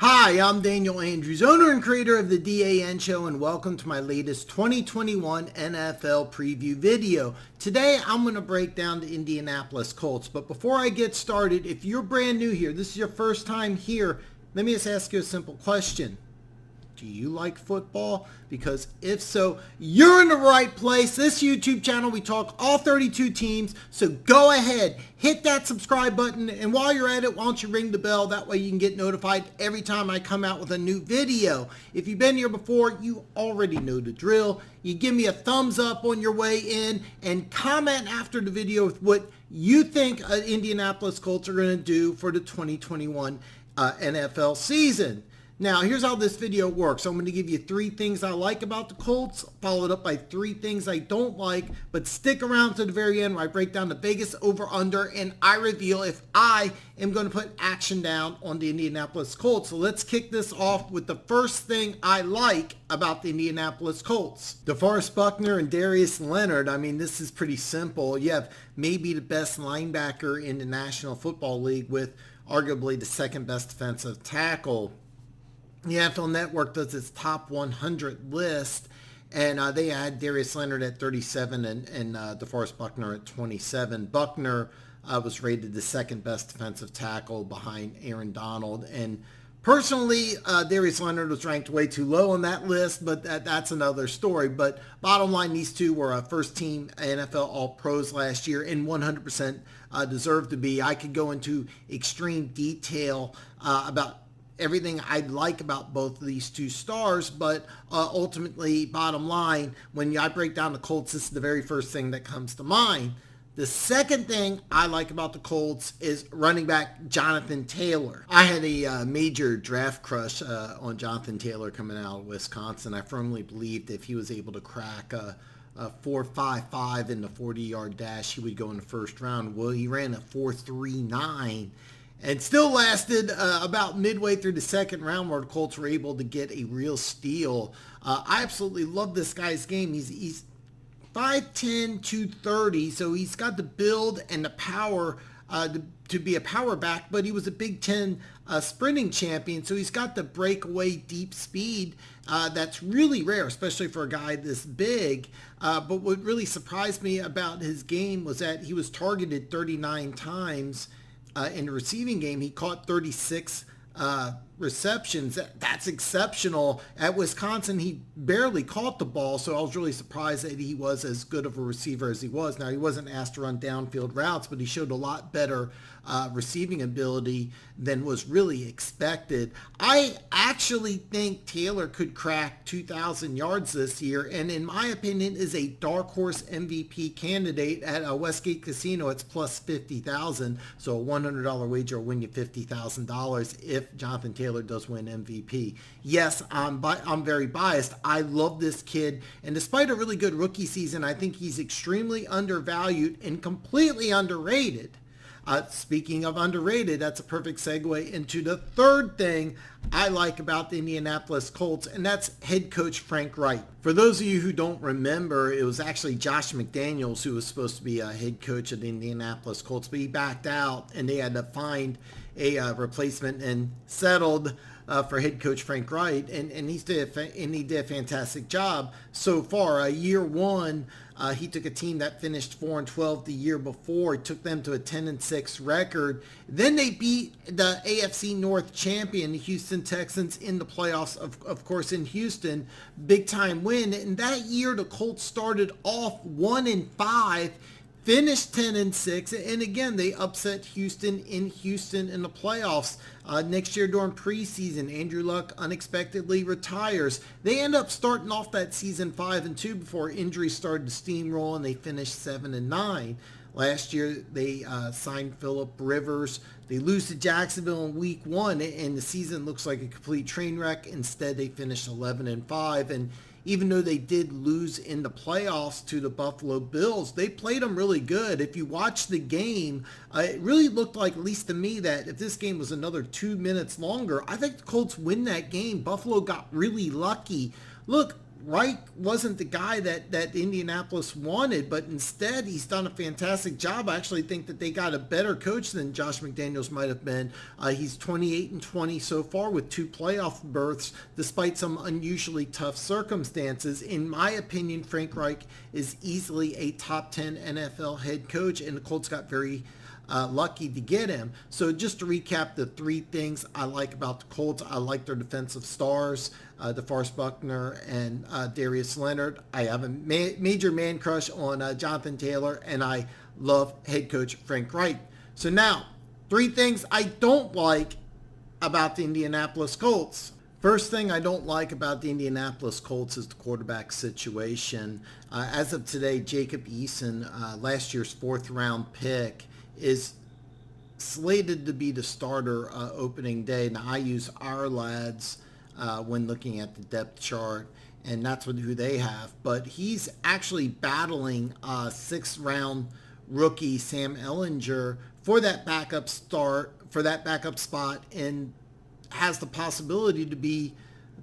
Hi, I'm Daniel Andrews, owner and creator of the DAN Show, and welcome to my latest 2021 NFL preview video. Today, I'm going to break down the Indianapolis Colts, but before I get started, if you're brand new here, this is your first time here, let me just ask you a simple question. Do you like football? Because if so, you're in the right place. This YouTube channel, we talk all 32 teams. So go ahead, hit that subscribe button. And while you're at it, why don't you ring the bell? That way you can get notified every time I come out with a new video. If you've been here before, you already know the drill. You give me a thumbs up on your way in and comment after the video with what you think Indianapolis Colts are going to do for the 2021 NFL season. Now, here's how this video works. I'm going to give you 3 things I like about the Colts, followed up by 3 things I don't like, but stick around to the very end where I break down the biggest over-under and I reveal if I am going to put action down on the Indianapolis Colts. So let's kick this off with the first thing I like about the Indianapolis Colts. DeForest Buckner and Darius Leonard, I mean, this is pretty simple. You have maybe the best linebacker in the National Football League with arguably the second best defensive tackle. The NFL Network does its top 100 list, and they had Darius Leonard at 37 and DeForest Buckner at 27. Buckner was rated the second best defensive tackle behind Aaron Donald. And personally, Darius Leonard was ranked way too low on that list, but that's another story. But bottom line, these two were first-team NFL All-Pros last year and 100% deserved to be. I could go into extreme detail about everything I'd like about both of these two stars, but ultimately, bottom line, when I break down the Colts, this is the very first thing that comes to mind. The second thing I like about the Colts is running back Jonathan Taylor. I had a major draft crush on Jonathan Taylor coming out of Wisconsin. I firmly believed if he was able to crack a 4.55 in the 40-yard dash, he would go in the first round. Well, he ran a 4.39. And still lasted about midway through the second round where the Colts were able to get a real steal. I absolutely love this guy's game. He's 5'10", 230, so he's got the build and the power to be a power back, but he was a Big Ten sprinting champion, so he's got the breakaway deep speed that's really rare, especially for a guy this big. But what really surprised me about his game was that he was targeted 39 times. In the receiving game, he caught 36 receptions. That's exceptional. At Wisconsin, he barely caught the ball, so I was really surprised that he was as good of a receiver as he was. Now, he wasn't asked to run downfield routes, but he showed a lot better receiving ability than was really expected. I actually think Taylor could crack 2,000 yards this year, and in my opinion is a dark horse MVP candidate. At Westgate Casino, it's plus 50,000, so a $100 wager will win you $50,000 if Jonathan Taylor does win MVP. Yes, I'm very biased. I love this kid, and despite a really good rookie season, I think he's extremely undervalued and completely underrated. Speaking of underrated, that's a perfect segue into the third thing I like about the Indianapolis Colts, and that's head coach Frank Reich. For those of you who don't remember, it was actually Josh McDaniels who was supposed to be a head coach of the Indianapolis Colts, but he backed out, and they had to find a replacement and settled for head coach Frank Reich, and he did a fantastic job so far. Year one, he took a team that finished 4-12 the year before. He took them to a 10-6 record. Then they beat the AFC North champion, the Houston Texans, in the playoffs, of course, in Houston. Big time win. And that year, the Colts started off 1-5. Finished 10-6, and again, they upset Houston in the playoffs. Next year during preseason, Andrew Luck unexpectedly retires. They end up starting off that season 5-2 before injuries started to steamroll, and they finished 7-9. Last year, they signed Phillip Rivers. They lose to Jacksonville in week 1, and the season looks like a complete train wreck. Instead, they finished 11-5, and even though they did lose in the playoffs to the Buffalo Bills, they played them really good. If you watch the game, it really looked like, at least to me, that if this game was another 2 minutes longer, I think the Colts win that game. Buffalo got really lucky. Look, Reich wasn't the guy that Indianapolis wanted, but instead he's done a fantastic job. I actually think that they got a better coach than Josh McDaniels might have been. He's 28-20 so far with 2 playoff berths, despite some unusually tough circumstances. In my opinion, Frank Reich is easily a top 10 NFL head coach, and the Colts got very lucky to get him. So just to recap the 3 things I like about the Colts: I like their defensive stars, DeForest Buckner and Darius Leonard. I have a major man crush on Jonathan Taylor, and I love head coach Frank Reich. So now, 3 things I don't like about the Indianapolis Colts. First thing I don't like about the Indianapolis Colts is the quarterback situation. As of today, Jacob Eason, last year's 4th round pick, is slated to be the starter opening day. Now, I use our lads when looking at the depth chart, and that's who they have. But he's actually battling 6th round rookie Sam Ehlinger for that backup spot, and has the possibility to be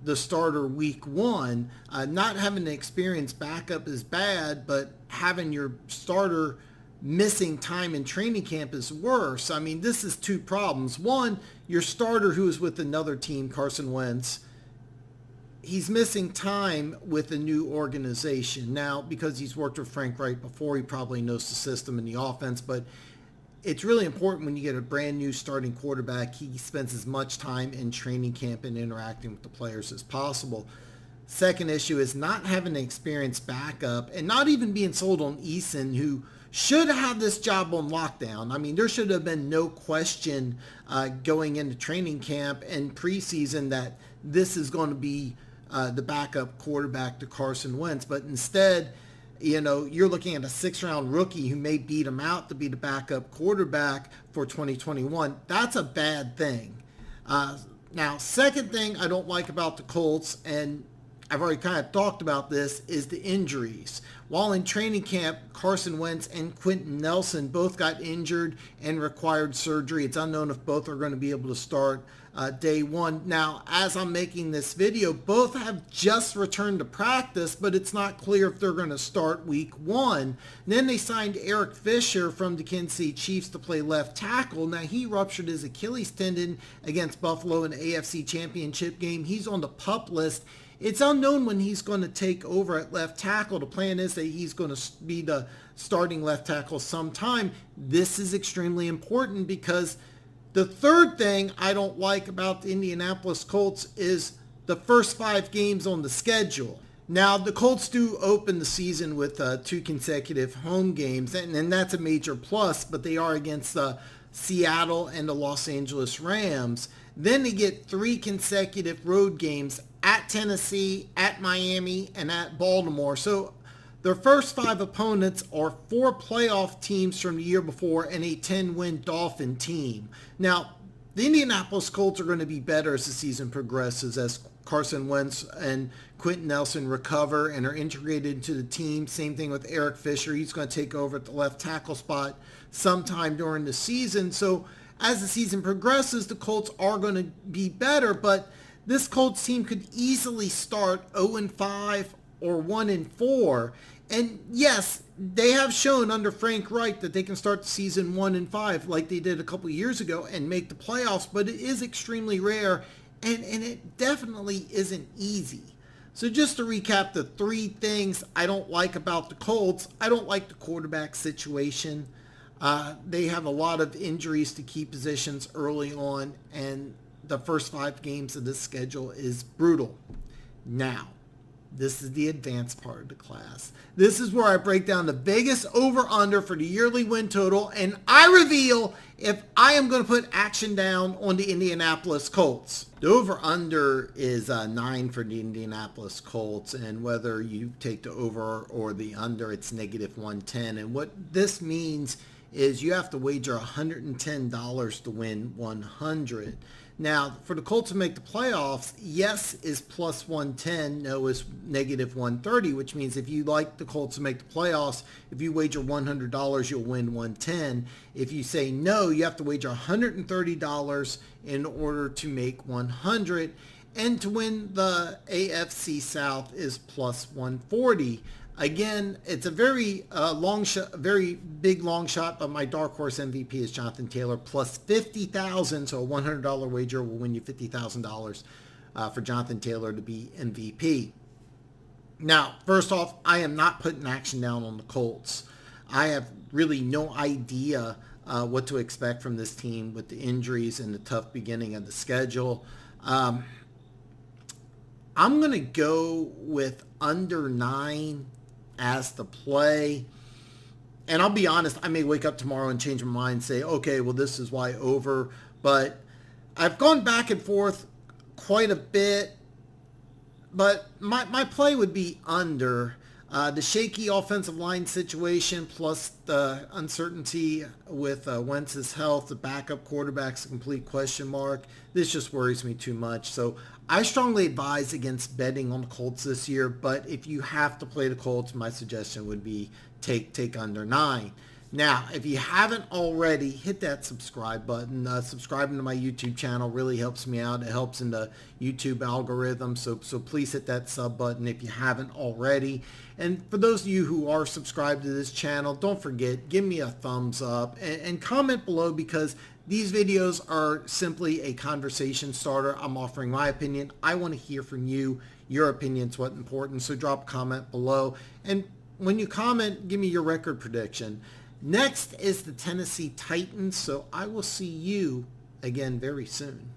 the starter week 1. Not having an experienced backup is bad, but having your starter missing time in training camp is worse. I mean, this is 2 problems. One, your starter who is with another team, Carson Wentz, he's missing time with a new organization. Now, because he's worked with Frank Reich before, he probably knows the system and the offense, but it's really important when you get a brand new starting quarterback, he spends as much time in training camp and interacting with the players as possible. Second issue is not having an experienced backup, and not even being sold on Eason, who should have this job on lockdown. I mean, there should have been no question going into training camp and preseason that this is going to be the backup quarterback to Carson Wentz. But instead, you're looking at a 6th round rookie who may beat him out to be the backup quarterback for 2021. That's a bad thing. Now, second thing I don't like about the Colts, and I've already kind of talked about this, is the injuries. While in training camp, Carson Wentz and Quentin Nelson both got injured and required surgery. It's unknown if both are going to be able to start day 1. Now, as I'm making this video, both have just returned to practice, but it's not clear if they're going to start week 1. And then they signed Eric Fisher from the Kansas City Chiefs to play left tackle. Now, he ruptured his Achilles tendon against Buffalo in the AFC Championship game. He's on the PUP list. It's unknown when he's going to take over at left tackle. The plan is that he's going to be the starting left tackle sometime. This is extremely important, because the third thing I don't like about the Indianapolis Colts is the first 5 games on the schedule. Now, the Colts do open the season with 2 consecutive home games, and that's a major plus, but they are against Seattle and the Los Angeles Rams. Then they get 3 consecutive road games at Tennessee, at Miami, and at Baltimore. So their first 5 opponents are 4 playoff teams from the year before and a 10-win Dolphin team. Now, the Indianapolis Colts are going to be better as the season progresses, as Carson Wentz and Quentin Nelson recover and are integrated into the team. Same thing with Eric Fisher. He's going to take over at the left tackle spot sometime during the season. So as the season progresses, the Colts are going to be better, but this Colts team could easily start 0-5 or 1-4. And yes, they have shown under Frank Reich that they can start the season 1-5 like they did a couple years ago and make the playoffs, but it is extremely rare, and it definitely isn't easy. So just to recap the 3 things I don't like about the Colts: I don't like the quarterback situation. They have a lot of injuries to key positions early on, and the first 5 games of this schedule is brutal. Now, this is the advanced part of the class. This is where I break down the Vegas over-under for the yearly win total, and I reveal if I am going to put action down on the Indianapolis Colts. The over-under is 9 for the Indianapolis Colts, and whether you take the over or the under, it's -110. And what this means is you have to wager $110 to win 100. Now, for the Colts to make the playoffs, yes is +110, no is -130, which means if you like the Colts to make the playoffs, if you wager $100, you'll win 110. If you say no, you have to wager $130 in order to make 100. And to win the AFC South is plus 140. Again, it's a very long shot, very big long shot, but my dark horse MVP is Jonathan Taylor plus 50,000. So a $100 wager will win you $50,000 for Jonathan Taylor to be MVP. Now, first off, I am not putting action down on the Colts. I have really no idea what to expect from this team with the injuries and the tough beginning of the schedule. I'm going to go with under 9 as the play. And I'll be honest, I may wake up tomorrow and change my mind and say, okay, well, this is why over. But I've gone back and forth quite a bit. But my play would be under. The shaky offensive line situation plus the uncertainty with Wentz's health, the backup quarterback's a complete question mark. This just worries me too much. So I strongly advise against betting on the Colts this year, but if you have to play the Colts, my suggestion would be take under 9. Now, if you haven't already, hit that subscribe button. Subscribing to my YouTube channel really helps me out. It helps in the YouTube algorithm, so please hit that sub button if you haven't already. And for those of you who are subscribed to this channel, don't forget, give me a thumbs up and comment below, because these videos are simply a conversation starter. I'm offering my opinion. I want to hear from you. Your opinion's what's important, so drop a comment below. And when you comment, give me your record prediction. Next is the Tennessee Titans, so I will see you again very soon.